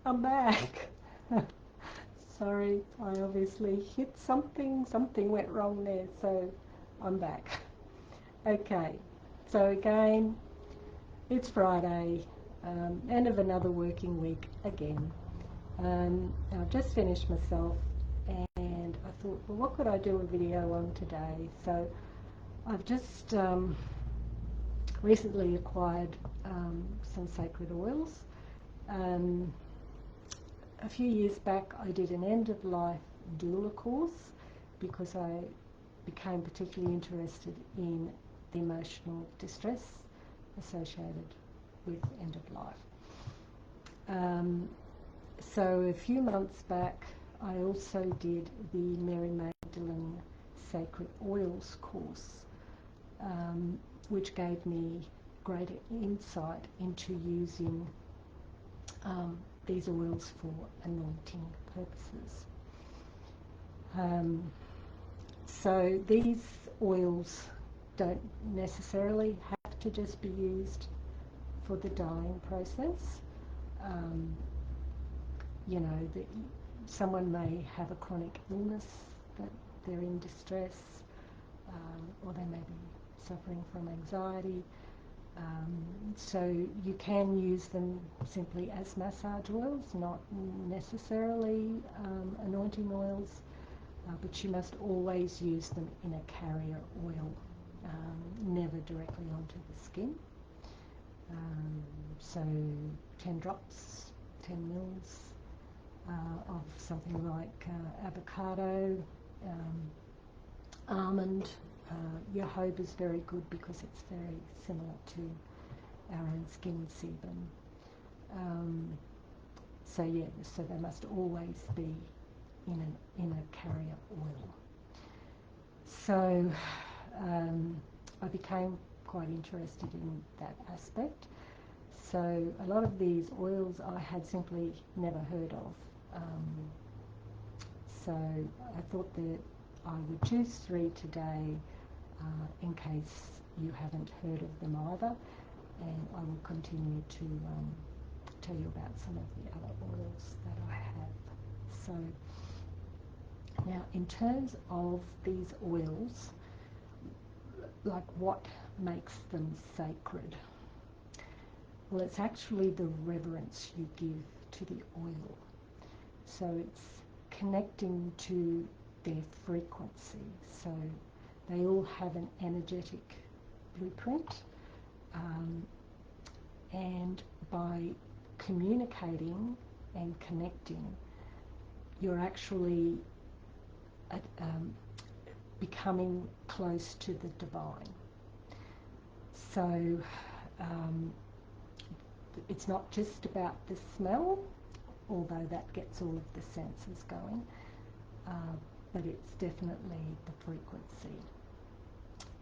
I'm back. Sorry, I obviously hit something. Something went wrong there, so I'm back. Okay, so again, it's Friday, end of another working week again. I've just finished myself and I thought, well, what could I do a video on today? So I've just recently acquired some sacred oils. A few years back I did an end-of-life doula course because I became particularly interested in the emotional distress associated with end of life. So a few months back I also did the Mary Magdalene Sacred Oils course, which gave me greater insight into using these oils for anointing purposes. So these oils don't necessarily have to just be used for the dying process. You know, someone may have a chronic illness that they're in distress, or they may be suffering from anxiety. So you can use them simply as massage oils, not necessarily anointing oils, but you must always use them in a carrier oil, never directly onto the skin. So 10 drops, 10 mils of something like avocado, almond. Jojoba is very good because it's very similar to our own skin sebum. So they must always be in a carrier oil. So I became quite interested in that aspect. So a lot of these oils I had simply never heard of. So I thought that I would choose 3 today in case you haven't heard of them either, and I will continue to tell you about some of the other oils that I have. So now, in terms of these oils, like what makes them sacred? Well, it's actually the reverence you give to the oil. So it's connecting to their frequency. So they all have an energetic blueprint, and by communicating and connecting, you're actually becoming close to the divine. So it's not just about the smell, although that gets all of the senses going, but it's definitely the frequency.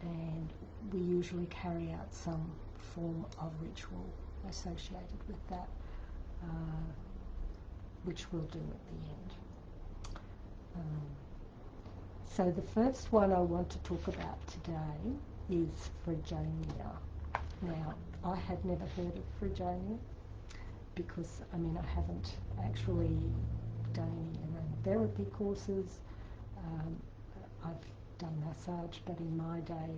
And we usually carry out some form of ritual associated with that, which we'll do at the end. So the first one I want to talk about today is Fragonia. Now, I had never heard of Fragonia because, I haven't actually done any aromatherapy courses. I've done massage, but in my day,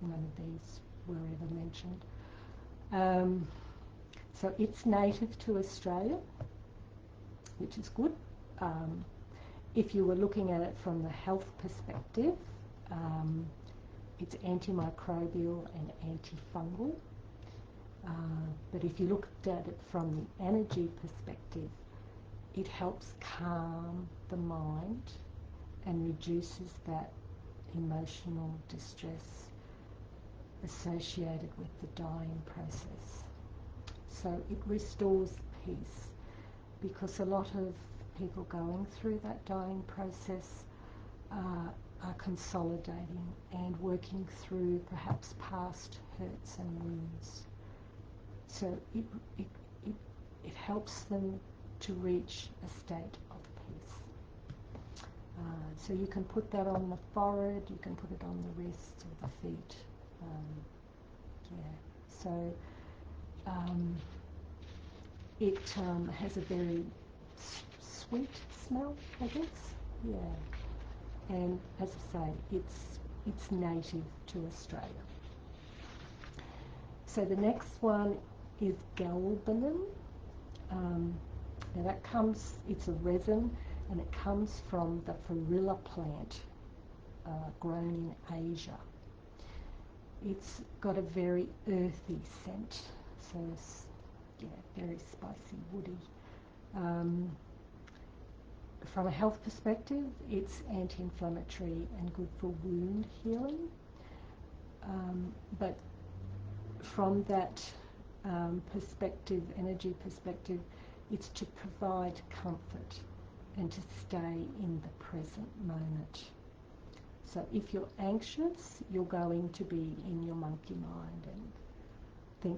none of these were ever mentioned. So it's native to Australia, which is good. If you were looking at it from the health perspective, it's antimicrobial and antifungal. But if you looked at it from the energy perspective, it helps calm the mind and reduces that emotional distress associated with the dying process. So it restores peace, because a lot of people going through that dying process are consolidating and working through perhaps past hurts and wounds. So it helps them to reach a state of peace. So you can put that on the forehead, you can put it on the wrists or the feet. So It has a very sweet smell, I guess. Yeah. And as I say, it's native to Australia. So the next one is Galbanum. Now that comes, it's a resin, and it comes from the Farilla plant grown in Asia. It's got a very earthy scent, so yeah, very spicy, woody. From a health perspective, it's anti-inflammatory and good for wound healing. But from that perspective, energy perspective, it's to provide comfort and to stay in the present moment. So if you're anxious, you're going to be in your monkey mind and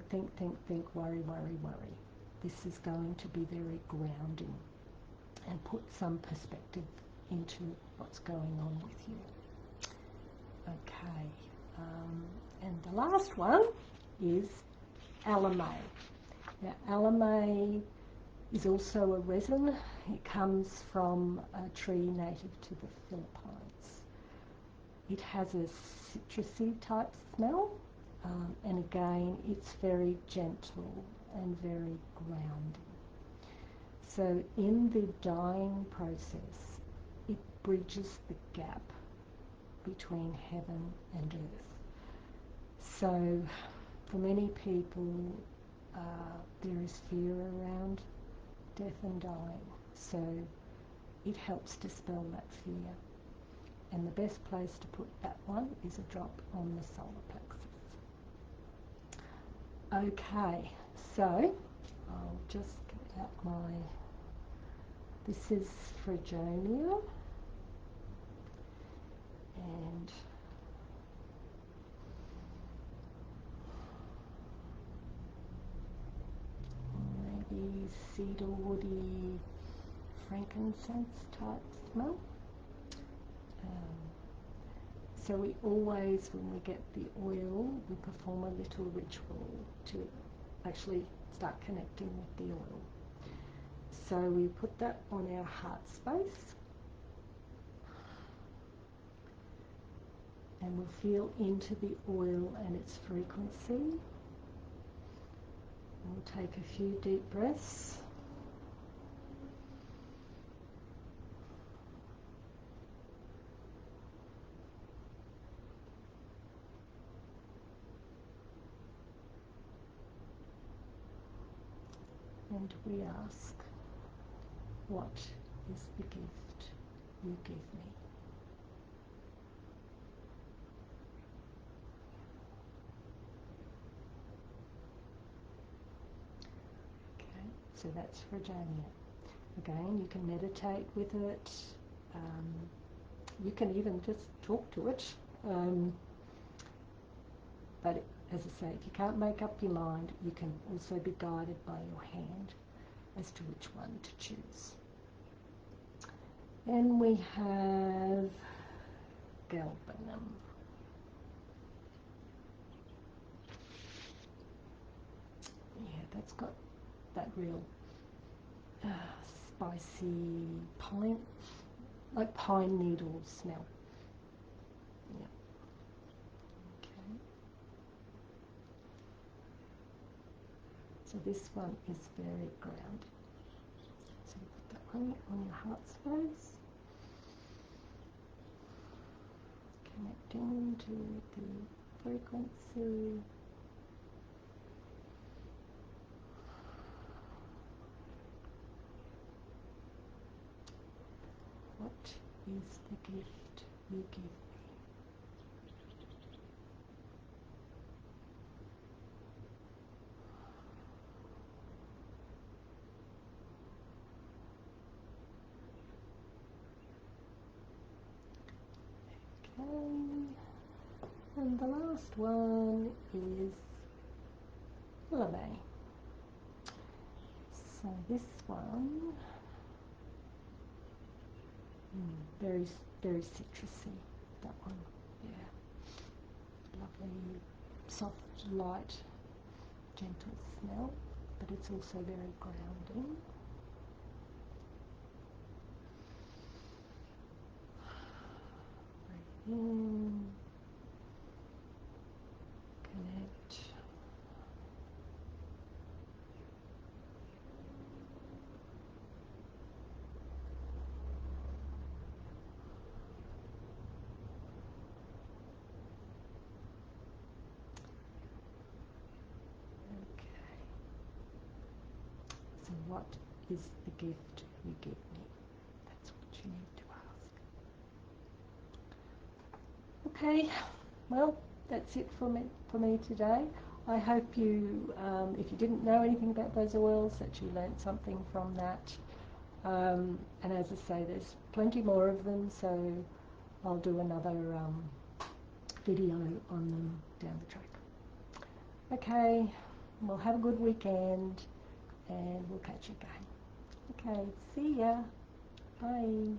think, worry. This is going to be very grounding and put some perspective into what's going on with you. Okay, and the last one is Elemi. Now, Elemi is also a resin. It comes from a tree native to the Philippines. It has a citrusy type smell, and again, it's very gentle and very grounding. So in the dyeing process, it bridges the gap between heaven and earth. So for many people, there is fear around death and dying. So it helps dispel that fear. And the best place to put that one is a drop on the solar plexus. Okay, so I'll just get out my, this is Fragonia, and maybe cedar woody, frankincense type smell. So we always, when we get the oil, we perform a little ritual to actually start connecting with the oil. So we put that on our heart space, and we'll feel into the oil and its frequency. We'll take a few deep breaths. And we ask, what is the gift you give me? Okay, so that's Fragonia. Again, you can meditate with it. You can even just talk to it. But as I say, if you can't make up your mind, you can also be guided by your hand as to which one to choose. Then we have Galbanum. Yeah, that's got that real spicy pine, like pine needle smell. Yeah. Okay. So this one is very grounding. So you put that one on your heart space, connecting to the frequency. What is the gift you give me? Okay, and the last one is Elemi. So this one, very citrusy, that one, yeah. Lovely, soft, light, gentle smell. but it's also very grounding. Breathe in, connect. So what is the gift you give me? That's what you need to ask. Okay, well, that's it for me today. I hope you, if you didn't know anything about those oils, that you learnt something from that. And as I say, there's plenty more of them, so I'll do another video on them down the track. Okay, well, have a good weekend, and we'll catch you again. Okay, see ya. Bye.